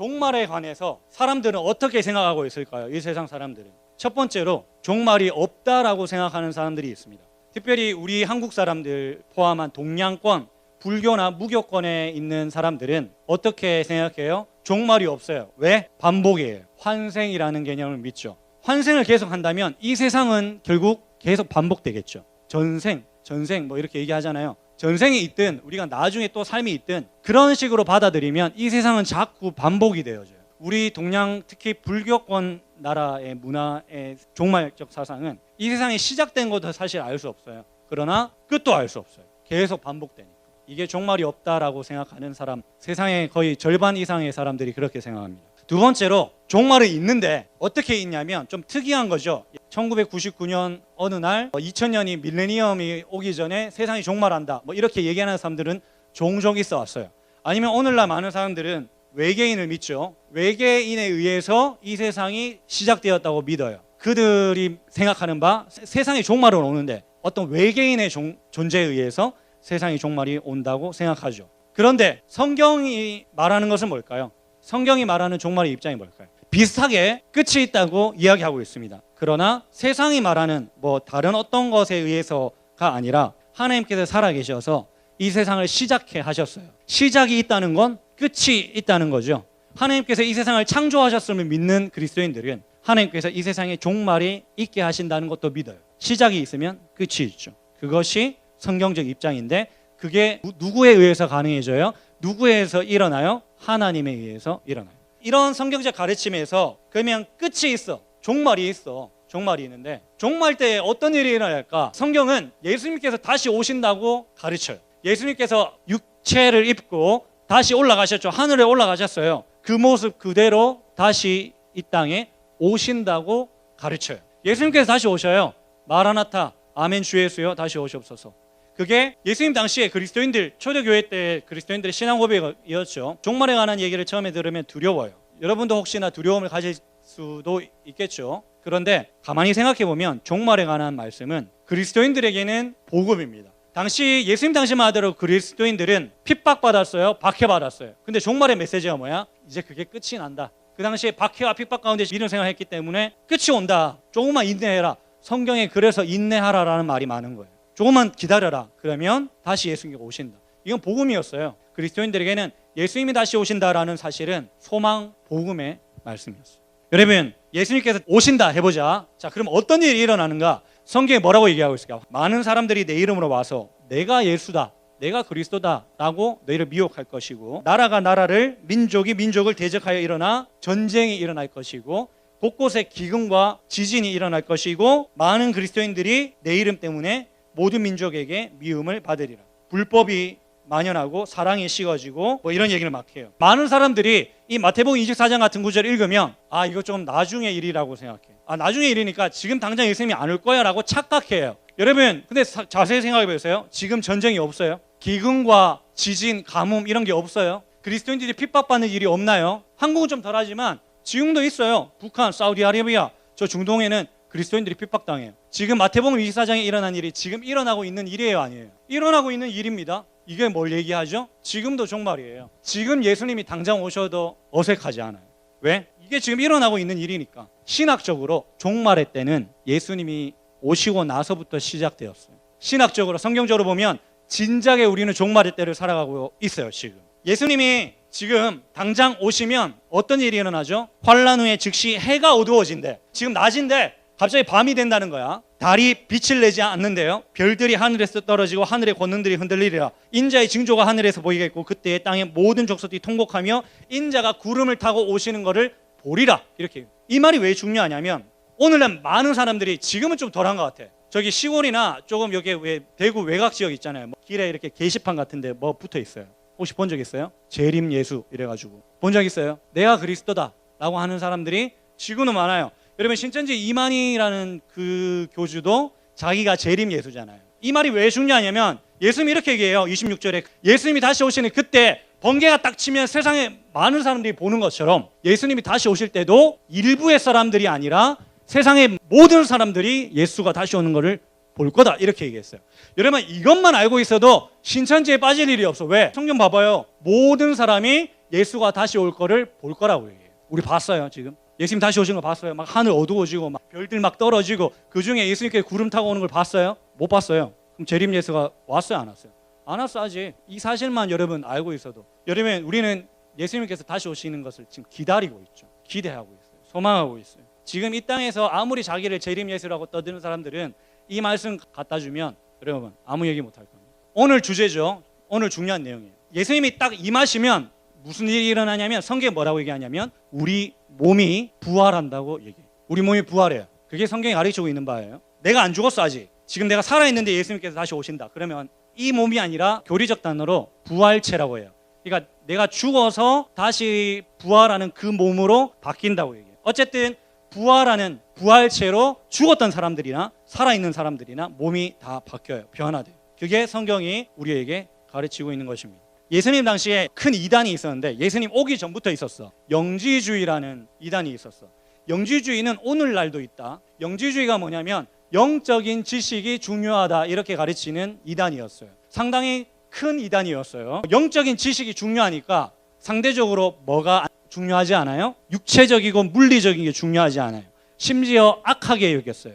종말에 관해서 사람들은 어떻게 생각하고 있을까요? 이 세상 사람들은. 첫 번째로 종말이 없다라고 생각하는 사람들이 있습니다. 특별히 우리 한국 사람들 포함한 동양권, 불교나 무교권에 있는 사람들은 어떻게 생각해요? 종말이 없어요. 왜? 반복이에요. 환생이라는 개념을 믿죠. 환생을 계속 한다면 이 세상은 결국 계속 반복되겠죠. 전생 뭐 이렇게 얘기하잖아요. 전생이 있든 우리가 나중에 또 삶이 있든 그런 식으로 받아들이면 이 세상은 자꾸 반복이 되어져요. 우리 동양 특히 불교권 나라의 문화의 종말적 사상은 이 세상이 시작된 것도 사실 알 수 없어요. 그러나 끝도 알 수 없어요. 계속 반복되니까. 이게 종말이 없다라고 생각하는 사람, 세상의 거의 절반 이상의 사람들이 그렇게 생각합니다. 두 번째로 종말은 있는데 어떻게 있냐면 좀 특이한 거죠. 1999년 어느 날 2000년이 밀레니엄이 오기 전에 세상이 종말한다 뭐 이렇게 얘기하는 사람들은 종종 있어 왔어요. 아니면 오늘날 많은 사람들은 외계인을 믿죠. 외계인에 의해서 이 세상이 시작되었다고 믿어요. 그들이 생각하는 바 세상이 종말은 오는데 어떤 외계인의 존재에 의해서 세상이 종말이 온다고 생각하죠. 그런데 성경이 말하는 것은 뭘까요? 성경이 말하는 종말의 입장이 뭘까요? 비슷하게 끝이 있다고 이야기하고 있습니다. 그러나 세상이 말하는 뭐 다른 어떤 것에 의해서가 아니라 하나님께서 살아계셔서 이 세상을 시작해 하셨어요. 시작이 있다는 건 끝이 있다는 거죠. 하나님께서 이 세상을 창조하셨음을 믿는 그리스도인들은 하나님께서 이 세상에 종말이 있게 하신다는 것도 믿어요. 시작이 있으면 끝이 있죠. 그것이 성경적 입장인데 그게 누구에 의해서 가능해져요? 누구에 의해서 일어나요? 하나님에 의해서 일어나요. 이런 성경적 가르침에서 그러면 끝이 있어, 종말이 있어, 종말이 있는데 종말 때 어떤 일이 일어날까? 성경은 예수님께서 다시 오신다고 가르쳐요. 예수님께서 육체를 입고 다시 올라가셨죠. 하늘에 올라가셨어요. 그 모습 그대로 다시 이 땅에 오신다고 가르쳐요. 예수님께서 다시 오셔요. 마라나타, 아멘 주 예수여 다시 오시옵소서. 그게 예수님 당시에 그리스도인들, 초대교회 때 그리스도인들의 신앙 고백이었죠. 종말에 관한 얘기를 처음에 들으면 두려워요. 여러분도 혹시나 두려움을 가질 수도 있겠죠. 그런데 가만히 생각해 보면 종말에 관한 말씀은 그리스도인들에게는 복음입니다. 당시 예수님 당시만 하더라도 그리스도인들은 핍박받았어요, 박해받았어요. 근데 종말의 메시지가 뭐야? 이제 그게 끝이 난다. 그 당시에 박해와 핍박 가운데 믿음 생활했기 때문에 끝이 온다. 조금만 인내해라. 성경에 그래서 인내하라라는 말이 많은 거예요. 조금만 기다려라. 그러면 다시 예수님이 오신다. 이건 복음이었어요. 그리스도인들에게는 예수님이 다시 오신다라는 사실은 소망, 복음의 말씀이었어요. 여러분, 예수님께서 오신다 해보자. 자, 그럼 어떤 일이 일어나는가? 성경에 뭐라고 얘기하고 있을까? 많은 사람들이 내 이름으로 와서 내가 예수다, 내가 그리스도다 라고 너희를 미혹할 것이고, 나라가 나라를, 민족이 민족을 대적하여 일어나 전쟁이 일어날 것이고, 곳곳에 기근과 지진이 일어날 것이고, 많은 그리스도인들이 내 이름 때문에 모든 민족에게 미움을 받으리라. 불법이 만연하고 사랑이 식어지고 뭐 이런 얘기를 막 해요. 많은 사람들이 이 마태복음 24장 같은 구절을 읽으면 아, 이거 좀 나중의 일이라고 생각해. 아, 나중의 일이니까 지금 당장 예수님이 안 올 거야 라고 착각해요. 여러분, 근데 자세히 생각해 보세요. 지금 전쟁이 없어요. 기근과 지진, 가뭄 이런 게 없어요. 그리스도인들이 핍박받는 일이 없나요? 한국은 좀 덜하지만 지금도 있어요. 북한, 사우디아라비아, 저 중동에는 그리스도인들이 핍박당해요. 지금 마태복음 24장에 일어난 일이 지금 일어나고 있는 일이에요, 아니에요? 일어나고 있는 일입니다. 이게 뭘 얘기하죠? 지금도 종말이에요. 지금 예수님이 당장 오셔도 어색하지 않아요. 왜? 이게 지금 일어나고 있는 일이니까. 신학적으로 종말의 때는 예수님이 오시고 나서부터 시작되었어요. 신학적으로, 성경적으로 보면 진작에 우리는 종말의 때를 살아가고 있어요. 지금 예수님이 지금 당장 오시면 어떤 일이 일어나죠? 환란 후에 즉시 해가 어두워진대. 지금 낮인데 갑자기 밤이 된다는 거야. 달이 빛을 내지 않는데요. 별들이 하늘에서 떨어지고 하늘의 권능들이 흔들리리라. 인자의 징조가 하늘에서 보이겠고 그때의 땅의 모든 족속들이 통곡하며 인자가 구름을 타고 오시는 것을 보리라. 이렇게. 이 말이 왜 중요하냐면 오늘날 많은 사람들이 지금은 좀 덜한 것 같아. 저기 시골이나 조금 여기 왜 대구 외곽 지역 있잖아요. 뭐 길에 이렇게 게시판 같은데 뭐 붙어 있어요. 혹시 본 적 있어요? 재림 예수 이래가지고 본 적 있어요? 내가 그리스도다 라고 하는 사람들이 지금은 많아요. 여러분, 신천지 이만희라는 그 교주도 자기가 재림 예수잖아요. 이 말이 왜 중요하냐면 예수님이 이렇게 얘기해요. 26절에 예수님이 다시 오시는 그때 번개가 딱 치면 세상에 많은 사람들이 보는 것처럼 예수님이 다시 오실 때도 일부의 사람들이 아니라 세상의 모든 사람들이 예수가 다시 오는 것을 볼 거다 이렇게 얘기했어요. 여러분, 이것만 알고 있어도 신천지에 빠질 일이 없어. 왜? 성경 봐봐요. 모든 사람이 예수가 다시 올 거를 볼 거라고 얘기해요. 우리 봤어요. 지금 예수님 다시 오신 거 봤어요. 막 하늘 어두워지고 막 별들 막 떨어지고 그중에 예수님께 구름 타고 오는 걸 봤어요? 못 봤어요. 그럼 재림 예수가 왔어요? 안 왔어요? 안 왔어. 아직 이 사실만 여러분 알고 있어도 여러분 우리는 예수님께서 다시 오시는 것을 지금 기다리고 있죠. 기대하고 있어요. 소망하고 있어요. 지금 이 땅에서 아무리 자기를 재림 예수라고 떠드는 사람들은 이 말씀 갖다 주면 여러분 아무 얘기 못 할 겁니다. 오늘 주제죠. 오늘 중요한 내용이에요. 예수님이 딱 임하시면 무슨 일이 일어나냐면 성경에 뭐라고 얘기하냐면 우리 몸이 부활한다고 얘기해요. 우리 몸이 부활해요. 그게 성경이 가르치고 있는 바예요. 내가 안 죽었어 아직. 지금 내가 살아있는데 예수님께서 다시 오신다. 그러면 이 몸이 아니라 교리적 단어로 부활체라고 해요. 그러니까 내가 죽어서 다시 부활하는 그 몸으로 바뀐다고 얘기해요. 어쨌든 부활하는 부활체로 죽었던 사람들이나 살아있는 사람들이나 몸이 다 바뀌어요. 변화돼요. 그게 성경이 우리에게 가르치고 있는 것입니다. 예수님 당시에 큰 이단이 있었는데 예수님 오기 전부터 있었어. 영지주의라는 이단이 있었어. 영지주의는 오늘날도 있다. 영지주의가 뭐냐면 영적인 지식이 중요하다 이렇게 가르치는 이단이었어요. 상당히 큰 이단이었어요. 영적인 지식이 중요하니까 상대적으로 뭐가 중요하지 않아요? 육체적이고 물리적인 게 중요하지 않아요. 심지어 악하게 여겼어요.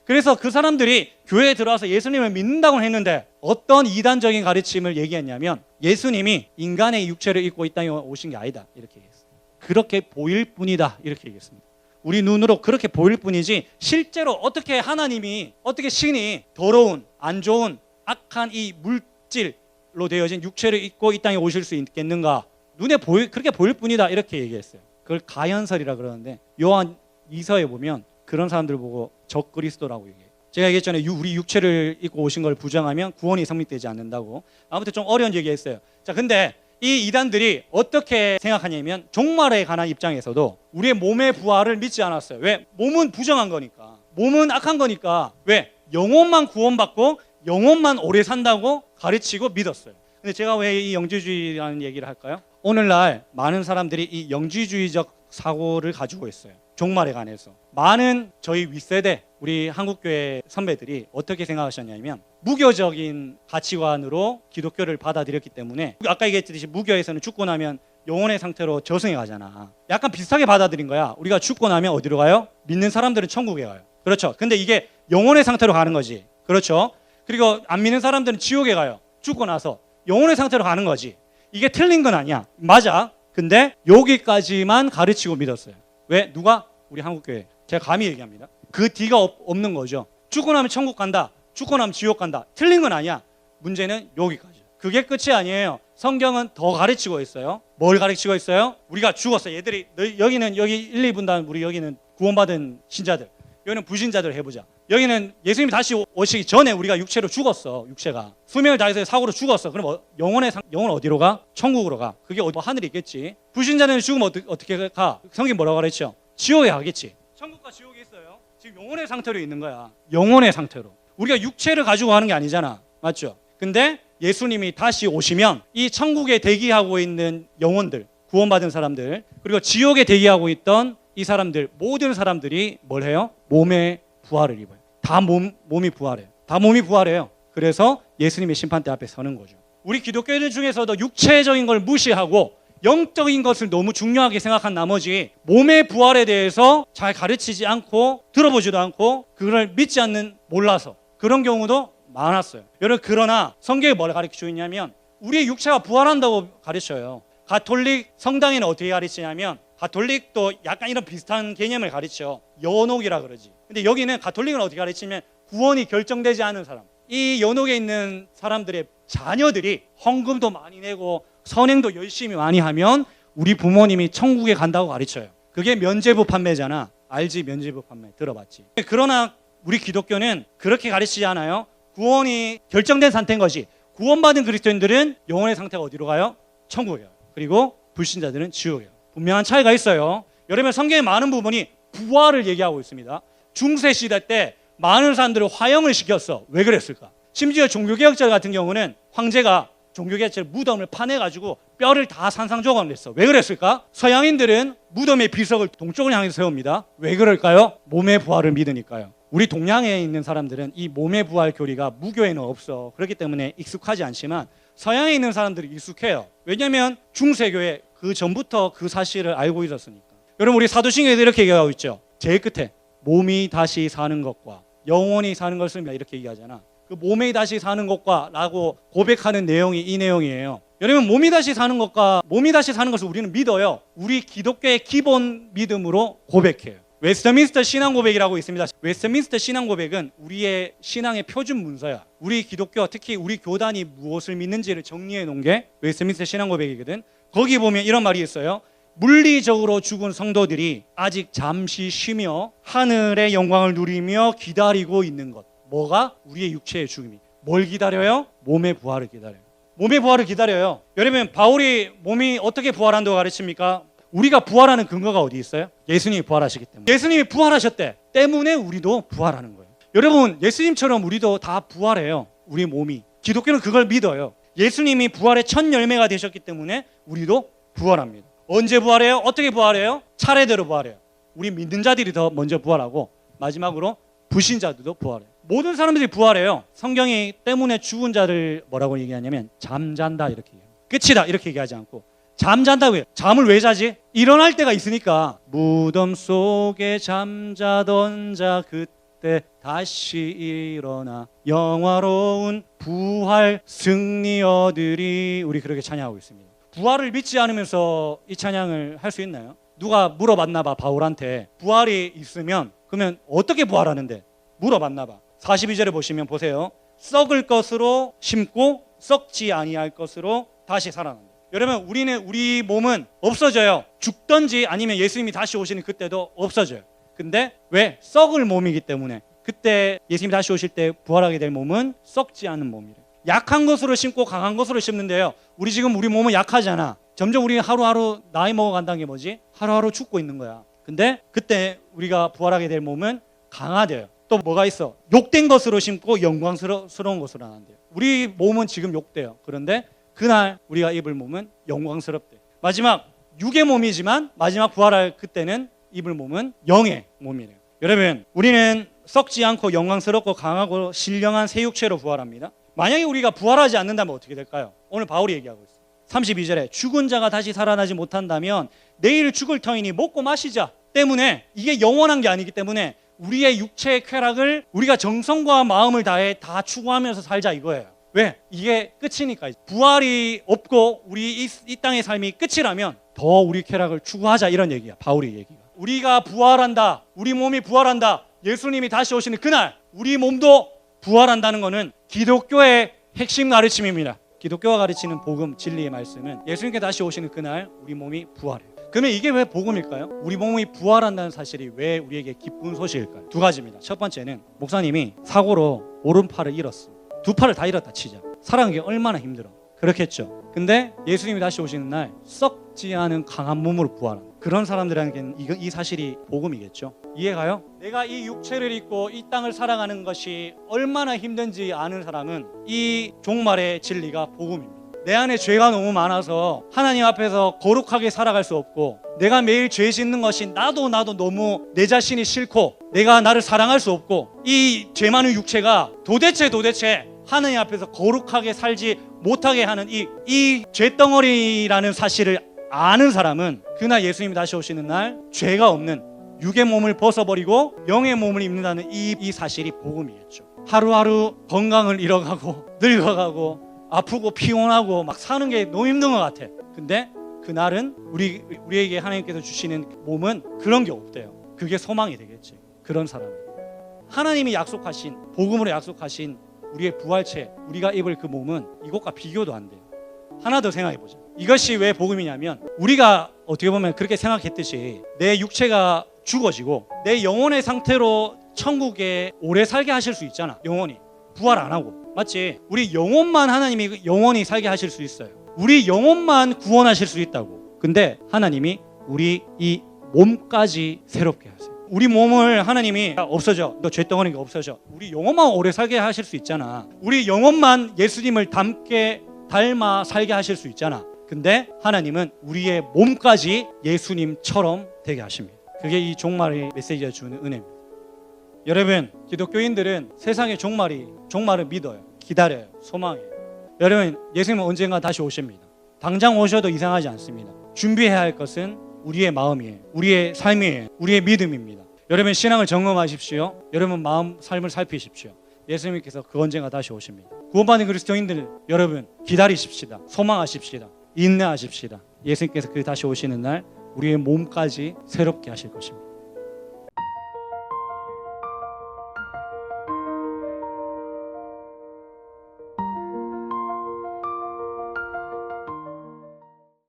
그래서 그 사람들이 교회에 들어와서 예수님을 믿는다고 했는데 어떤 이단적인 가르침을 얘기했냐면 예수님이 인간의 육체를 입고 이 땅에 오신 게 아니다 이렇게 얘기했어요. 그렇게 보일 뿐이다 이렇게 얘기했습니다. 우리 눈으로 그렇게 보일 뿐이지 실제로 어떻게 하나님이 어떻게 신이 더러운 안 좋은 악한 이 물질로 되어진 육체를 입고 이 땅에 오실 수 있겠는가? 눈에 그렇게 보일 뿐이다 이렇게 얘기했어요. 그걸 가현설이라 그러는데 요한 2서에 보면 그런 사람들 보고 적그리스도라고 얘기해요. 제가 얘기했잖아요. 우리 육체를 입고 오신 걸 부정하면 구원이 성립되지 않는다고. 아무튼 좀 어려운 얘기했어요. 자, 근데 이 이단들이 어떻게 생각하냐면 종말에 관한 입장에서도 우리의 몸의 부활을 믿지 않았어요. 왜? 몸은 부정한 거니까. 몸은 악한 거니까. 왜? 영혼만 구원받고 영혼만 오래 산다고 가르치고 믿었어요. 근데 제가 왜 이 영지주의라는 얘기를 할까요? 오늘날 많은 사람들이 이 영지주의적 사고를 가지고 있어요. 종말에 관해서. 많은 저희 윗세대 우리 한국교회 선배들이 어떻게 생각하셨냐면 무교적인 가치관으로 기독교를 받아들였기 때문에 아까 얘기했듯이 무교에서는 죽고 나면 영혼의 상태로 저승에 가잖아. 약간 비슷하게 받아들인 거야. 우리가 죽고 나면 어디로 가요? 믿는 사람들은 천국에 가요. 그렇죠. 근데 이게 영혼의 상태로 가는 거지. 그렇죠. 그리고 안 믿는 사람들은 지옥에 가요. 죽고 나서 영혼의 상태로 가는 거지. 이게 틀린 건 아니야. 맞아. 근데 여기까지만 가르치고 믿었어요. 왜? 누가? 우리 한국교회. 제가 감히 얘기합니다. 그 D가 없는 거죠. 죽고 나면 천국 간다. 죽고 나면 지옥 간다. 틀린 건 아니야. 문제는 여기까지. 그게 끝이 아니에요. 성경은 더 가르치고 있어요. 뭘 가르치고 있어요? 우리가 죽었어. 얘들이 여기는 여기 1, 2분단 우리 여기는 구원받은 신자들. 여기는 불신자들 해보자. 여기는 예수님이 다시 오시기 전에 우리가 육체로 죽었어. 육체가 수명을 다해서 사고로 죽었어. 그럼 영혼 어디로 가? 천국으로 가. 그게 하늘에 있겠지. 불신자는 죽으면 어떻게 가? 성경 뭐라고 가르쳐? 지옥에 가겠지. 천국과 지옥이 있어요. 지금 영혼의 상태로 있는 거야. 영혼의 상태로. 우리가 육체를 가지고 가는 게 아니잖아. 맞죠? 근데 예수님이 다시 오시면 이 천국에 대기하고 있는 영혼들, 구원받은 사람들, 그리고 지옥에 대기하고 있던 이 사람들, 모든 사람들이 뭘 해요? 몸의 부활을 입어요. 다 몸이 부활해요. 다 몸이 부활해요. 그래서 예수님의 심판대 앞에 서는 거죠. 우리 기독교인들 중에서도 육체적인 걸 무시하고 영적인 것을 너무 중요하게 생각한 나머지 몸의 부활에 대해서 잘 가르치지 않고 들어보지도 않고 그걸 믿지 않는 몰라서 그런 경우도 많았어요. 여러분, 그러나 성경이 뭘 가르치고 있냐면 우리의 육체가 부활한다고 가르쳐요. 가톨릭 성당에는 어떻게 가르치냐면 가톨릭도 약간 이런 비슷한 개념을 가르쳐. 연옥이라 그러지. 근데 여기는 가톨릭은 어떻게 가르치면 구원이 결정되지 않은 사람, 이 연옥에 있는 사람들의 자녀들이 헌금도 많이 내고 선행도 열심히 많이 하면 우리 부모님이 천국에 간다고 가르쳐요. 그게 면죄부 판매잖아. 알지? 면죄부 판매 들어봤지? 그러나 우리 기독교는 그렇게 가르치지 않아요. 구원이 결정된 상태인 것이. 구원받은 그리스도인들은 영혼의 상태가 어디로 가요? 천국에 가요. 그리고 불신자들은 지옥에 가요. 분명한 차이가 있어요. 여러분, 성경의 많은 부분이 부활을 얘기하고 있습니다. 중세 시대 때 많은 사람들을 화형을 시켰어. 왜 그랬을까? 심지어 종교개혁자 같은 경우는 황제가 종교개혁자를 무덤을 파내가지고 뼈를 다 산상조각을 냈어. 왜 그랬을까? 서양인들은 무덤의 비석을 동쪽을 향해서 세웁니다. 왜 그럴까요? 몸의 부활을 믿으니까요. 우리 동양에 있는 사람들은 이 몸의 부활 교리가 무교에는 없어. 그렇기 때문에 익숙하지 않지만 서양에 있는 사람들이 익숙해요. 왜냐하면 중세교회 그 전부터 그 사실을 알고 있었으니까. 여러분 우리 사도신경에도 이렇게 얘기하고 있죠. 제일 끝에 몸이 다시 사는 것과 영원히 사는 것을 이렇게 얘기하잖아. 그 몸이 다시 사는 것과 라고 고백하는 내용이 이 내용이에요. 여러분 몸이 다시 사는 것과 몸이 다시 사는 것을 우리는 믿어요. 우리 기독교의 기본 믿음으로 고백해요. 웨스트민스터 신앙 고백이라고 있습니다. 웨스트민스터 신앙 고백은 우리의 신앙의 표준 문서야. 우리 기독교, 특히 우리 교단이 무엇을 믿는지를 정리해 놓은 게 웨스트민스터 신앙 고백이거든. 거기 보면 이런 말이 있어요. 물리적으로 죽은 성도들이 아직 잠시 쉬며 하늘의 영광을 누리며 기다리고 있는 것. 뭐가? 우리의 육체의 죽음이. 뭘 기다려요? 몸의 부활을 기다려요. 몸의 부활을 기다려요. 여러분 바울이 몸이 어떻게 부활한다고 가르칩니까? 우리가 부활하는 근거가 어디 있어요? 예수님이 부활하시기 때문에. 예수님이 부활하셨대 때문에 우리도 부활하는 거예요. 여러분 예수님처럼 우리도 다 부활해요. 우리 몸이. 기독교는 그걸 믿어요. 예수님이 부활의 첫 열매가 되셨기 때문에 우리도 부활합니다. 언제 부활해요? 어떻게 부활해요? 차례대로 부활해요. 우리 믿는 자들이 더 먼저 부활하고 마지막으로 불신자들도 부활해요. 모든 사람들이 부활해요. 성경이 때문에 죽은 자를 뭐라고 얘기하냐면 잠잔다 이렇게 얘기해요. 끝이다 이렇게 얘기하지 않고 잠잔다고 해요. 잠을 왜 자지? 일어날 때가 있으니까. 무덤 속에 잠자던 자 그때 다시 일어나 영화로운 부활 승리 얻으리. 우리 그렇게 찬양하고 있습니다. 부활을 믿지 않으면서 이 찬양을 할 수 있나요? 누가 물어봤나 봐. 바울한테 부활이 있으면 그러면 어떻게 부활하는데? 물어봤나 봐. 42절에 보시면 보세요. 썩을 것으로 심고 썩지 아니할 것으로 다시 살아난다. 여러분 우리 몸은 없어져요. 죽든지 아니면 예수님이 다시 오시는 그때도 없어져요. 근데 왜? 썩을 몸이기 때문에. 그때 예수님이 다시 오실 때 부활하게 될 몸은 썩지 않은 몸이래요. 약한 것으로 심고 강한 것으로 심는데요. 우리 지금 우리 몸은 약하잖아. 점점 우리 하루하루 나이 먹어간다는 게 뭐지? 하루하루 죽고 있는 거야. 근데 그때 우리가 부활하게 될 몸은 강화돼요. 또 뭐가 있어? 욕된 것으로 심고 영광스러운 것으로 나는데요. 우리 몸은 지금 욕돼요. 그런데 그날 우리가 입을 몸은 영광스럽대. 마지막 육의 몸이지만 마지막 부활할 그때는 입을 몸은 영의 몸이래요. 여러분 우리는 썩지 않고 영광스럽고 강하고 신령한 새 육체로 부활합니다. 만약에 우리가 부활하지 않는다면 어떻게 될까요? 오늘 바울이 얘기하고 있어요. 32절에 죽은 자가 다시 살아나지 못한다면 내일 죽을 터이니 먹고 마시자 때문에 이게 영원한 게 아니기 때문에 우리의 육체의 쾌락을 우리가 정성과 마음을 다해 다 추구하면서 살자 이거예요. 왜? 이게 끝이니까. 부활이 없고 우리 이 땅의 삶이 끝이라면 더 우리 쾌락을 추구하자 이런 얘기야. 바울의 얘기가. 우리가 부활한다. 우리 몸이 부활한다. 예수님이 다시 오시는 그날 우리 몸도 부활한다는 것은 기독교의 핵심 가르침입니다. 기독교가 가르치는 복음, 진리의 말씀은 예수님께 다시 오시는 그날 우리 몸이 부활해요. 그러면 이게 왜 복음일까요? 우리 몸이 부활한다는 사실이 왜 우리에게 기쁜 소식일까요? 두 가지입니다. 첫 번째는 목사님이 사고로 오른팔을 잃었어. 두 팔을 다 잃었다 치자. 살아가는 게 얼마나 힘들어. 그렇겠죠. 근데 예수님이 다시 오시는 날 썩지 않은 강한 몸으로 부활한다. 그런 사람들에게는 이 사실이 복음이겠죠. 이해가요? 내가 이 육체를 입고 이 땅을 살아가는 것이 얼마나 힘든지 아는 사람은 이 종말의 진리가 복음입니다. 내 안에 죄가 너무 많아서 하나님 앞에서 거룩하게 살아갈 수 없고 내가 매일 죄 짓는 것이 나도 너무 내 자신이 싫고 내가 나를 사랑할 수 없고 이 죄 많은 육체가 도대체 하나님 앞에서 거룩하게 살지 못하게 하는 이 죄덩어리라는 사실을 아는 사람은 그날 예수님이 다시 오시는 날 죄가 없는 육의 몸을 벗어버리고 영의 몸을 입는다는 이 사실이 복음이겠죠. 하루하루 건강을 잃어가고 늙어가고 아프고 피곤하고 막 사는 게 너무 힘든 것 같아. 근데 그날은 우리에게 하나님께서 주시는 몸은 그런 게 없대요. 그게 소망이 되겠지. 그런 사람이 하나님이 약속하신 복음으로 약속하신 우리의 부활체 우리가 입을 그 몸은 이것과 비교도 안 돼요. 하나 더 생각해보자. 이것이 왜 복음이냐면 우리가 어떻게 보면 그렇게 생각했듯이 내 육체가 죽어지고 내 영혼의 상태로 천국에 오래 살게 하실 수 있잖아. 영원히 부활 안 하고. 맞지? 우리 영혼만 하나님이 영원히 살게 하실 수 있어요. 우리 영혼만 구원하실 수 있다고. 근데 하나님이 우리 이 몸까지 새롭게 하세요. 우리 몸을 하나님이 없어져. 너 죄덩어리가 없어져. 우리 영혼만 오래 살게 하실 수 있잖아. 우리 영혼만 예수님을 닮아 살게 하실 수 있잖아. 근데 하나님은 우리의 몸까지 예수님처럼 되게 하십니다. 그게 이 종말의 메시지가 주는 은혜입니다. 여러분, 기독교인들은 세상의 종말을 믿어요. 기다려요. 소망해요. 여러분, 예수님은 언젠가 다시 오십니다. 당장 오셔도 이상하지 않습니다. 준비해야 할 것은 우리의 마음이에요. 우리의 삶이에요. 우리의 믿음입니다. 여러분 신앙을 점검하십시오. 여러분 마음 삶을 살피십시오. 예수님께서 그 언젠가 다시 오십니다. 구원받은 그리스도인들 여러분 기다리십시다. 소망하십시다. 인내하십시다. 예수님께서 그 다시 오시는 날 우리의 몸까지 새롭게 하실 것입니다.